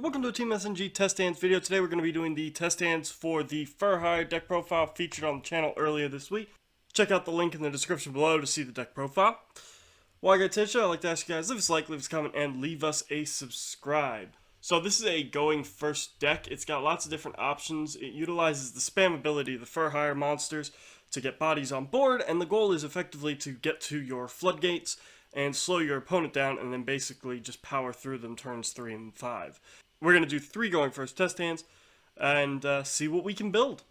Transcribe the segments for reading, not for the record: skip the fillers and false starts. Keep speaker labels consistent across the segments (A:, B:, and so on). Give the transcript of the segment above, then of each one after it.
A: welcome to a Team SNG test stands video. Today we're going to be doing the test stands for the furry deck profile featured on the channel earlier this week. Check out the link in the description below to see the deck profile. While I get to the show, I'd like to ask you guys, leave us a like, leave us a comment, and leave us a subscribe. So this is a going first deck. It's got lots of different options. It utilizes the spam ability of the furry monsters to get bodies on board, and the goal is effectively to get to your floodgates and slow your opponent down, and then basically just power through them turns 3 and 5. We're going to do 3 going first test hands, and see what we can build.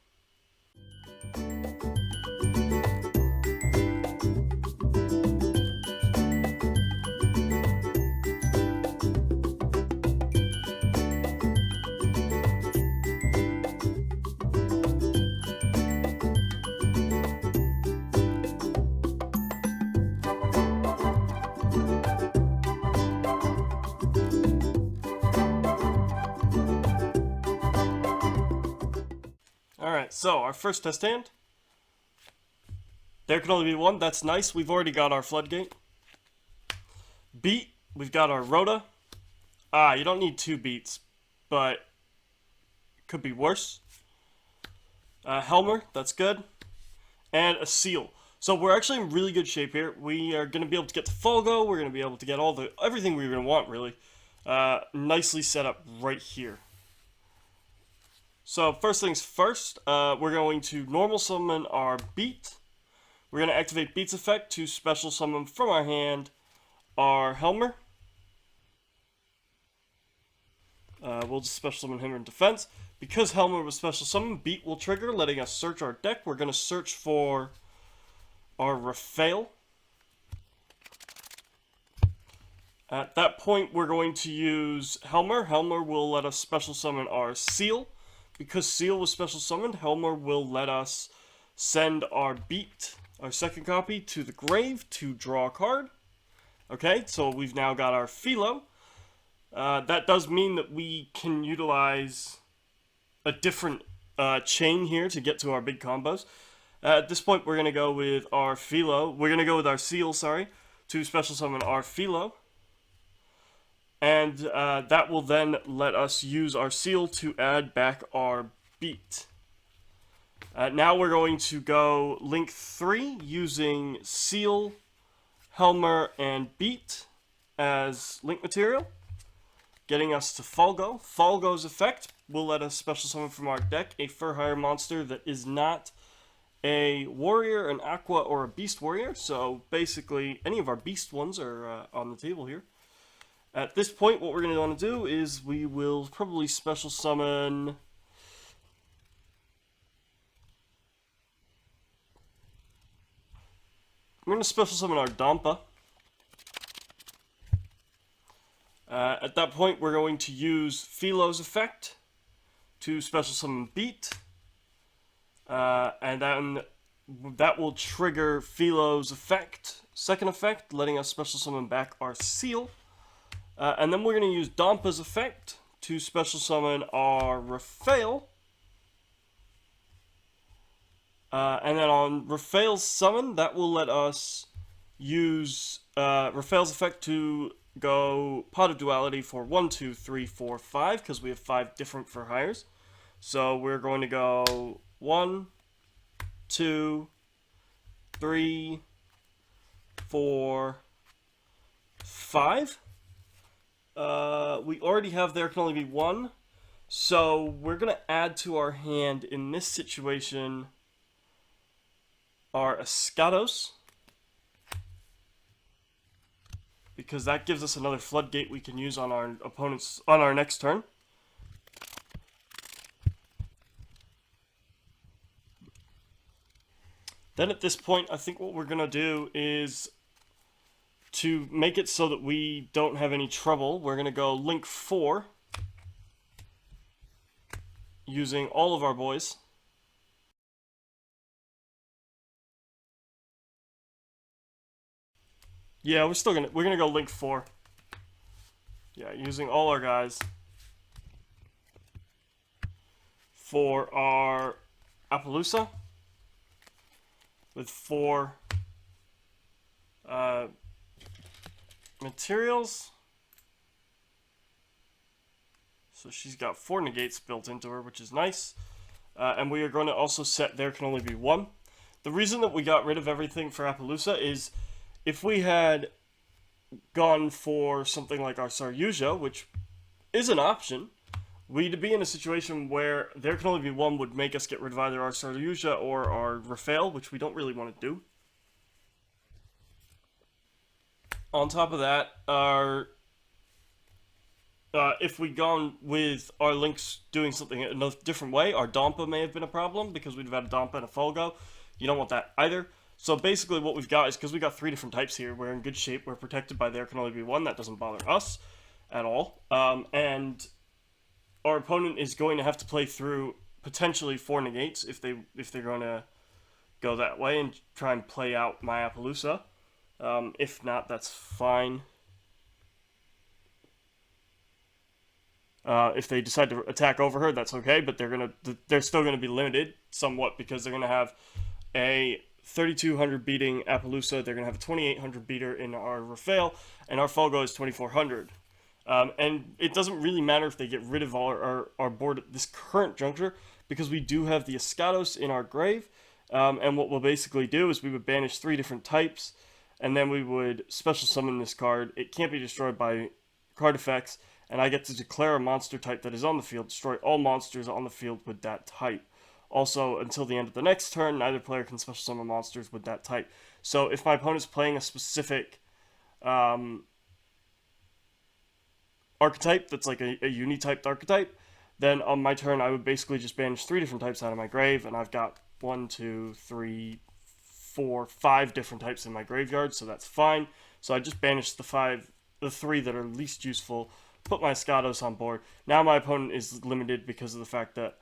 A: Alright, so our first test hand. There can only be one, that's nice. We've already got our floodgate. Beat, we've got our Rhoda. You don't need 2 beats, but it could be worse. Helmer, that's good. And a seal. So we're actually in really good shape here. We are going to be able to get to Folgo. We're going to be able to get everything we're going to want, really. Nicely set up right here. So first things first, we're going to normal summon our Beat. We're going to activate Beat's effect to special summon from our hand our Helmer. We'll just special summon him in defense. Because Helmer was special summoned, Beat will trigger, letting us search our deck. We're going to search for our Raphael. At that point, we're going to use Helmer. Helmer will let us special summon our Seal. Because Seal was special summoned, Helmer will let us send our Beat, our second copy, to the grave to draw a card. Okay, so we've now got our Philo. That does mean that we can utilize a different chain here to get to our big combos. At this point, we're going to go with our Philo. We're going to go with our Seal, sorry, to special summon our Philo. And that will then let us use our Seal to add back our Beat. Now we're going to go link 3 using Seal, Helmer, and Beat as link material, getting us to Folgo. Folgo's effect will let us special summon from our deck a fur monster that is not a warrior, an aqua, or a beast warrior. So basically, any of our beast ones are on the table here. At this point, what we're going to want to do is we will probably special summon... We're going to special summon our Dampa. At that point, we're going to use Philo's effect to special summon Beat. And then that will trigger Philo's effect, second effect, letting us special summon back our Seal. And then we're going to use Dampa's effect to special summon our Raphael. And then on Raphael's summon, that will let us use Raphael's effect to go Pot of Duality for 1, 2, 3, 4, 5, because we have 5 different for hires. So we're going to go 1, 2, 3, 4, 5. We already have there can only be 1, so we're going to add to our hand in this situation our Escados, because that gives us another floodgate we can use on our opponent's on our next turn. Then at this point, I think what we're going to do is, to make it so that we don't have any trouble, we're going to go link 4 using all of our boys. Yeah, we're gonna go link 4. Yeah, using all our guys for our Appaloosa with 4 materials. So she's got 4 negates built into her, which is nice. And we are going to also set there can only be 1. The reason that we got rid of everything for Appaloosa is if we had gone for something like our Saryuja, which is an option, we'd be in a situation where there can only be 1 would make us get rid of either our Saryuja or our Raphael, which we don't really want to do. On top of that, if we'd gone with our links doing something in a different way, our Dampa may have been a problem because we'd have had a Dampa and a Folgo. You don't want that either. So basically what we've got is, because we got 3 different types here, we're in good shape, we're protected by there can only be 1, that doesn't bother us at all. And our opponent is going to have to play through potentially 4 negates if they're going to go that way and try and play out my Appaloosa. If not, that's fine. If they decide to attack over her, that's okay, but they're still gonna be limited somewhat because they're gonna have a 3200 beating Appaloosa, they're gonna have a 2800 beater in our Raphael, and our Folgo is 2400. And it doesn't really matter if they get rid of our board at this current juncture because we do have the Escados in our grave. And what we'll basically do is we would banish 3 different types, and then we would special summon this card. It can't be destroyed by card effects, and I get to declare a monster type that is on the field, destroy all monsters on the field with that type. Also, until the end of the next turn, neither player can special summon monsters with that type. So if my opponent's playing a specific archetype that's like a uni-typed archetype, then on my turn I would basically just banish 3 different types out of my grave, and I've got 1, 2, 3, 4, 5 different types in my graveyard, so that's fine. So I just banish the 3 that are least useful, put my Escados on board. Now my opponent is limited because of the fact that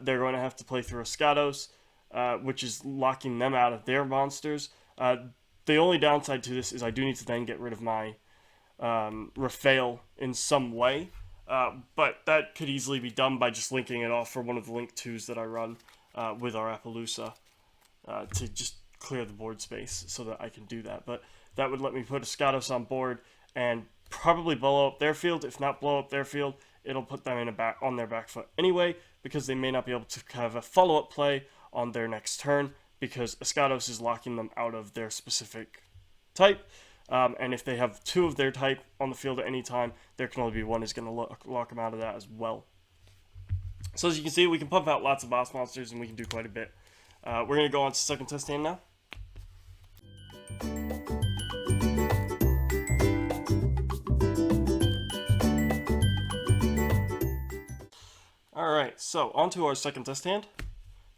A: they're going to have to play through Escados, which is locking them out of their monsters. The only downside to this is I do need to then get rid of my Raphael in some way, but that could easily be done by just linking it off for one of the link 2s that I run with our Appaloosa to just clear the board space so that I can do that. But that would let me put Escados on board and probably blow up their field. If not blow up their field, it'll put them on their back foot anyway, because they may not be able to have a follow-up play on their next turn because Escados is locking them out of their specific type. And if they have 2 of their type on the field at any time, there can only be 1 is going to lock them out of that as well. So as you can see, we can pump out lots of boss monsters and we can do quite a bit. We're going to go on to second test hand now. Alright, so on to our second test hand.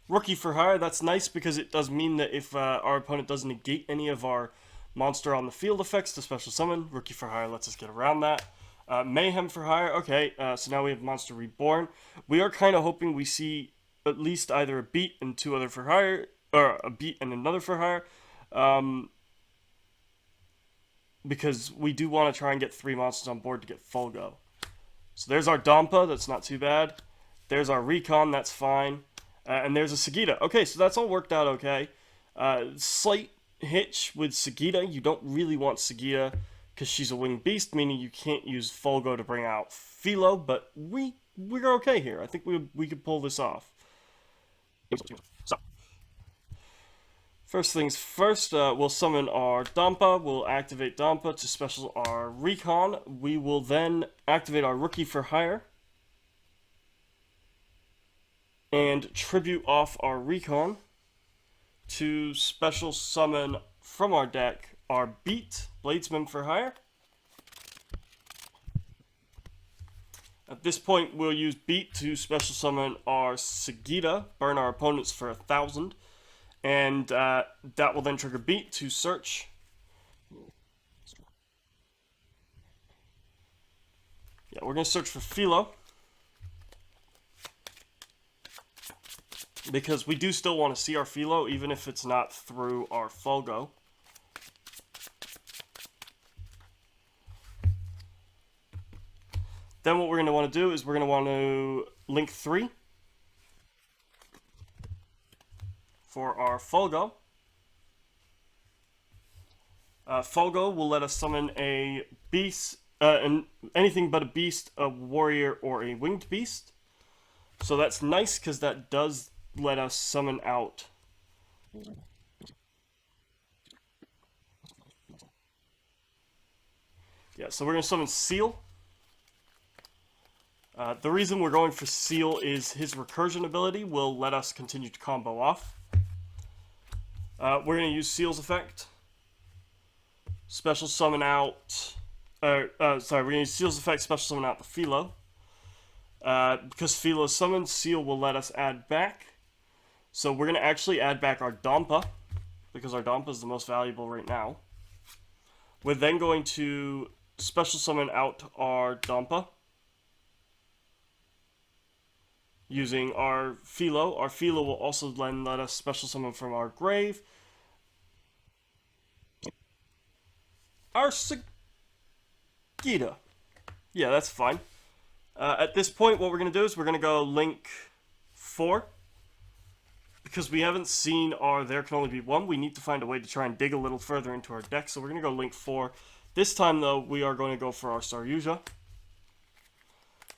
A: Rookie for hire, that's nice because it does mean that if our opponent doesn't negate any of our monster on the field effects to special summon, Rookie for hire lets us get around that. Mayhem for hire, okay, so now we have Monster Reborn. We are kind of hoping we see at least either a beat and 2 other for hire, or a beat and another for hire, because we do want to try and get 3 monsters on board to get Folgo. So there's our Dampa, that's not too bad. There's our Recon, that's fine. And there's a Sagita. Okay, so that's all worked out okay. Slight hitch with Sagita. You don't really want Sagita because she's a winged beast, meaning you can't use Folgo to bring out Philo, but we're okay here. I think we could pull this off. So, first things first, we'll summon our Dampa. We'll activate Dampa to special our Recon. We will then activate our Rookie for hire and tribute off our Recon to special summon from our deck our Beat, Bladesman for hire. At this point, we'll use Beat to special summon our Sagita, burn our opponents for 1,000, and that will then trigger Beat to search. Yeah, we're going to search for Philo, because we do still want to see our Philo, even if it's not through our Folgo. Then what we're going to want to do is we're going to want to link 3 for our Folgo. Folgo will let us summon a beast, and anything but a beast, a warrior, or a winged beast. So that's nice because that does let us summon out. Yeah, so we're going to summon Seal. The reason we're going for Seal is his recursion ability will let us continue to combo off. We're going to use Seal's effect. Special summon out... we're going to use Seal's effect, special summon out the Philo. Because Philo summoned, Seal will let us add back. So we're going to actually add back our Dampa, because our Dampa is the most valuable right now. We're then going to special summon out our Dampa using our Philo. Our Philo will also then let us special summon from our grave our Sagita. Yeah, that's fine. At this point, what we're going to do is we're going to go Link 4. Because we haven't seen our There Can Only Be One, we need to find a way to try and dig a little further into our deck. So we're going to go Link 4. This time, though, we are going to go for our Saryuja.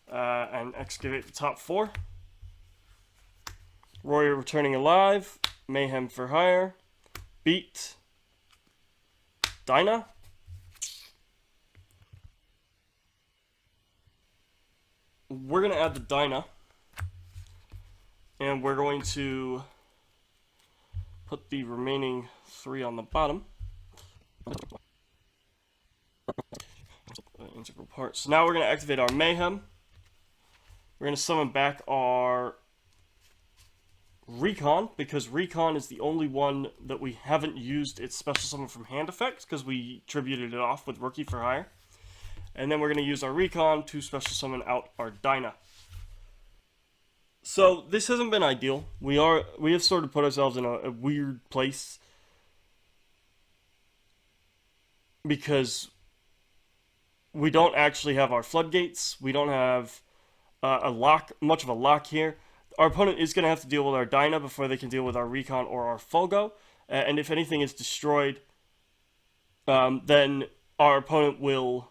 A: And excavate the top 4. Warrior Returning Alive. Mayhem for Hire. Beat. Dinah. We're going to add the Dinah. And we're going to put the remaining 3 on the bottom. Integral part. So now we're going to activate our Mayhem. We're going to summon back our Recon, because Recon is the only one that we haven't used its special summon from hand effects, because we tributed it off with Rookie for Hire. And then we're going to use our Recon to special summon out our Dinah. So this hasn't been ideal. We have sort of put ourselves in a weird place because we don't actually have our floodgates. We don't have much of a lock here. Our opponent is going to have to deal with our Dinah before they can deal with our Recon or our Fulgo. And if anything is destroyed, then our opponent will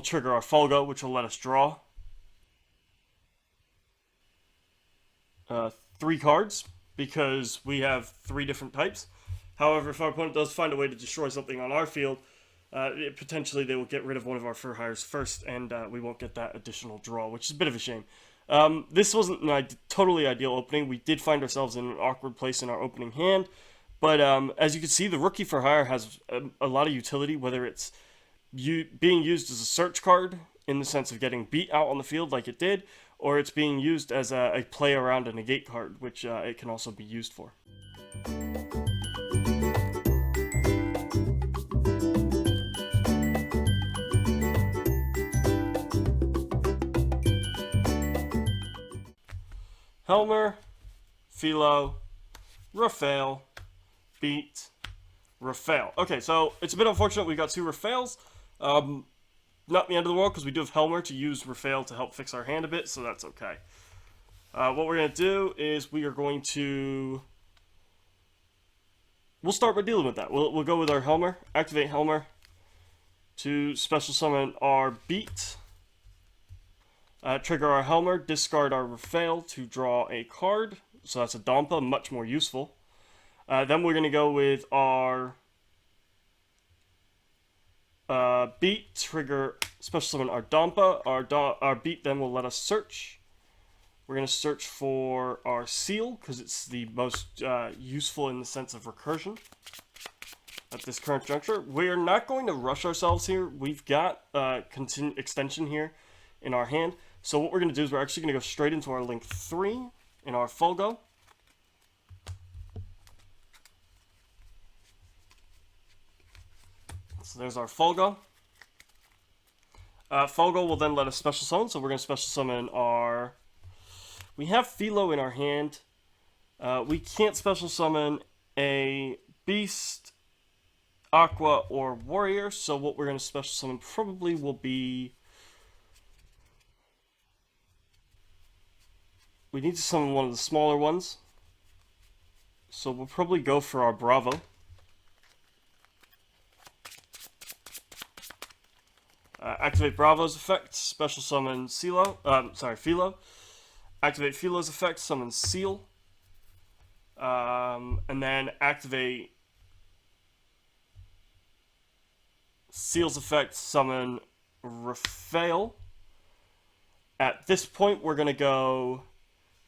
A: trigger our Fulgo, which will let us draw 3 cards, because we have 3 different types. However, if our opponent does find a way to destroy something on our field, potentially they will get rid of one of our Fur Hires first, and we won't get that additional draw, which is a bit of a shame. This wasn't a totally ideal opening. We did find ourselves in an awkward place in our opening hand, but as you can see, the Rookie for Hire has a lot of utility, whether it's being used as a search card in the sense of getting beat out on the field like it did, or it's being used as a play around a negate card, which it can also be used for. Helmer, Philo, Raphael, Beat, Raphael. Okay, so it's a bit unfortunate we got 2 Raphaels. Not the end of the world, because we do have Helmer to use Raphael to help fix our hand a bit, so that's okay. What we're going to do is we are going to... We'll start by dealing with that. We'll go with our Helmer, activate Helmer to special summon our Beat. Trigger our Helmer, discard our Raphael to draw a card. So that's a Dampa, much more useful. Then we're going to go with our Beat, trigger, special summon our Dampa. Our Beat then will let us search. We're going to search for our Seal, because it's the most useful in the sense of recursion at this current juncture. We're not going to rush ourselves here. We've got extension here in our hand. So what we're going to do is we're actually going to go straight into our Link 3 in our Fulgo. So there's our Fulgo. Fulgo will then let us special summon, so we're going to special summon our... We have Philo in our hand. We can't special summon a Beast, Aqua, or Warrior, so what we're going to special summon probably will be... We need to summon one of the smaller ones. So we'll probably go for our Bravo. Activate Bravo's effect, special summon Philo. Activate Philo's effect, summon Seal. And then activate Seal's effect, summon Raphael. At this point, we're going to go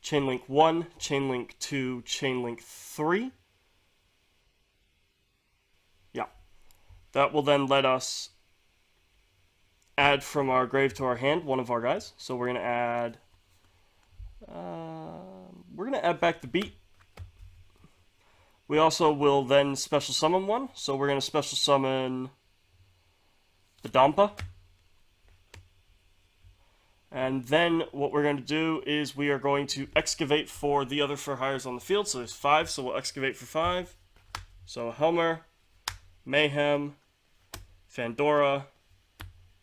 A: Chainlink 1, Chainlink 2, Chainlink 3. Yeah. That will then let us add from our grave to our hand one of our guys. So we're going to add... back the beat. We also will then special summon one. So we're going to special summon the Dampa. And then what we're going to do is we are going to excavate for the other for hires on the field. So there's 5, so we'll excavate for 5. So Helmer, Mayhem, Fandora,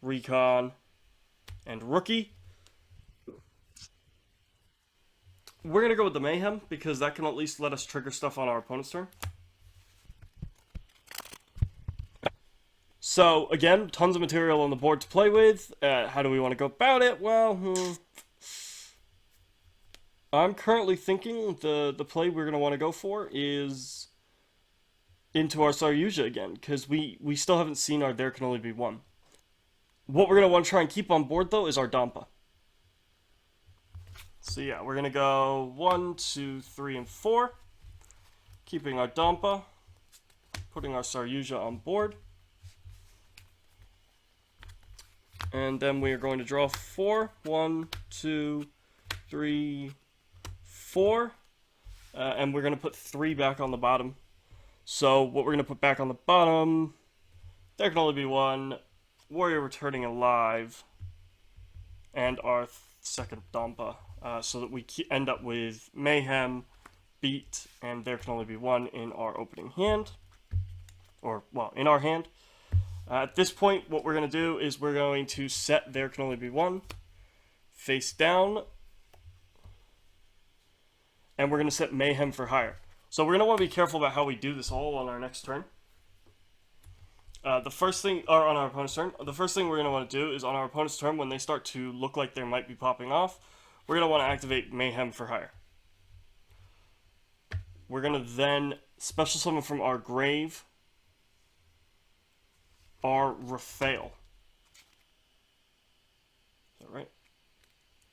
A: Recon, and Rookie. We're going to go with the Mayhem because that can at least let us trigger stuff on our opponent's turn. So, again, tons of material on the board to play with. How do we want to go about it? Well, I'm currently thinking the play we're going to want to go for is into our Saryuja again, because we still haven't seen our There Can Only Be One. What we're going to want to try and keep on board, though, is our Dampa. So yeah, we're going to go 1, 2, 3, and 4. Keeping our Dampa. Putting our Saryuja on board. And then we are going to draw 4. 1, 2, 3, 4. And we're going to put 3 back on the bottom. So what we're going to put back on the bottom, There Can Only Be One, Warrior Returning Alive, and our second Dampa. So that we end up with Mayhem, Beat, and There Can Only Be One in our opening hand. Or, well, in our hand. At this point, what we're going to do is we're going to set There Can Only Be One face down. And we're going to set Mayhem for hire. So we're going to want to be careful about how we do this all on our next turn. The first thing, or on our opponent's turn, the first thing we're going to want to do is on our opponent's turn, when they start to look like they might be popping off, we're going to want to activate Mayhem for hire. We're going to then special summon from our grave our Raphael. Is that right?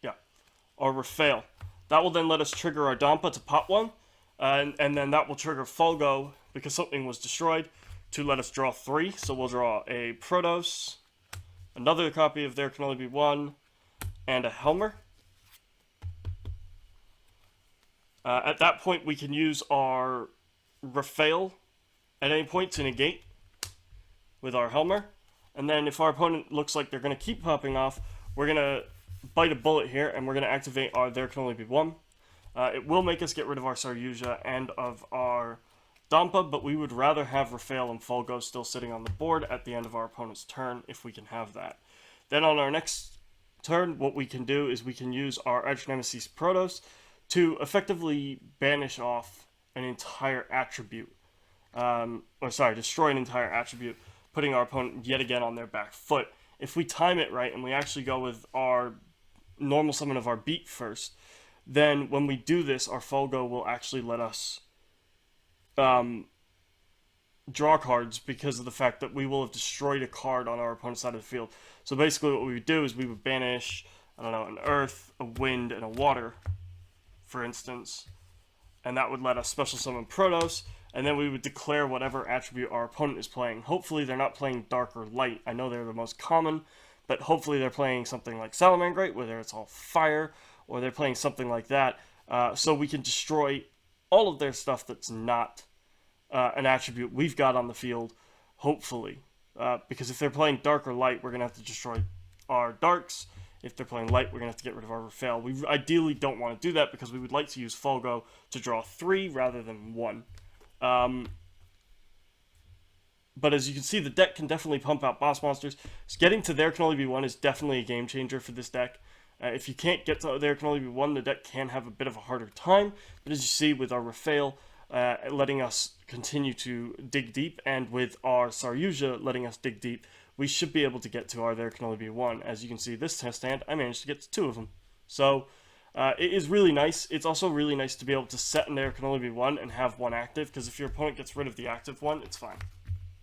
A: Yeah. Our Raphael. That will then let us trigger our Dampa to pop one. And then that will trigger Fulgo, because something was destroyed, to let us draw 3. So we'll draw a Protos, another copy of There Can Only Be One, and a Helmer. At that point, we can use our Raphael at any point to negate with our Helmer. And then if our opponent looks like they're going to keep popping off, we're going to bite a bullet here, and we're going to activate our There Can Only Be One. It will make us get rid of our Saryuja and of our Dampa, but we would rather have Raphael and Fulgo still sitting on the board at the end of our opponent's turn, if we can have that. Then on our next turn, what we can do is we can use our Arch Nemesis Protos to effectively banish off an entire attribute. Destroy an entire attribute, putting our opponent yet again on their back foot. If we time it right and we actually go with our normal summon of our Beat first, then when we do this, our Fulgo will actually let us draw cards because of the fact that we will have destroyed a card on our opponent's side of the field. So basically what we would do is we would banish, an earth, a wind, and a water, for instance. And that would let us special summon Protos, and then we would declare whatever attribute our opponent is playing. Hopefully they're not playing dark or light. I know they're the most common, but hopefully they're playing something like Salamangreat, whether it's all fire, or they're playing something like that, so we can destroy all of their stuff that's not an attribute we've got on the field, hopefully. Because if they're playing dark or light, we're going to have to destroy our darks. If they're playing light, we're going to have to get rid of our Raphael. We ideally don't want to do that because we would like to use Fulgo to draw 3 rather than 1. But as you can see, the deck can definitely pump out boss monsters. So getting to There Can Only Be One is definitely a game changer for this deck. If you can't get to There Can Only Be One, the deck can have a bit of a harder time. But as you see with our Raphael letting us continue to dig deep, and with our Saryuja letting us dig deep, we should be able to get to our there can only be one. As you can see, this test stand, I managed to get to 2 of them. So it is really nice. It's also really nice to be able to set in there can only be one and have one active, because if your opponent gets rid of the active one, it's fine.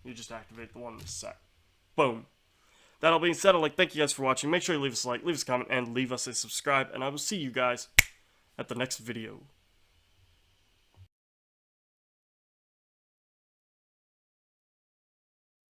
A: You just activate the one that's set. Boom. That all being said, I'd like to thank you guys for watching. Make sure you leave us a like, leave us a comment, and leave us a subscribe, and I will see you guys at the next video.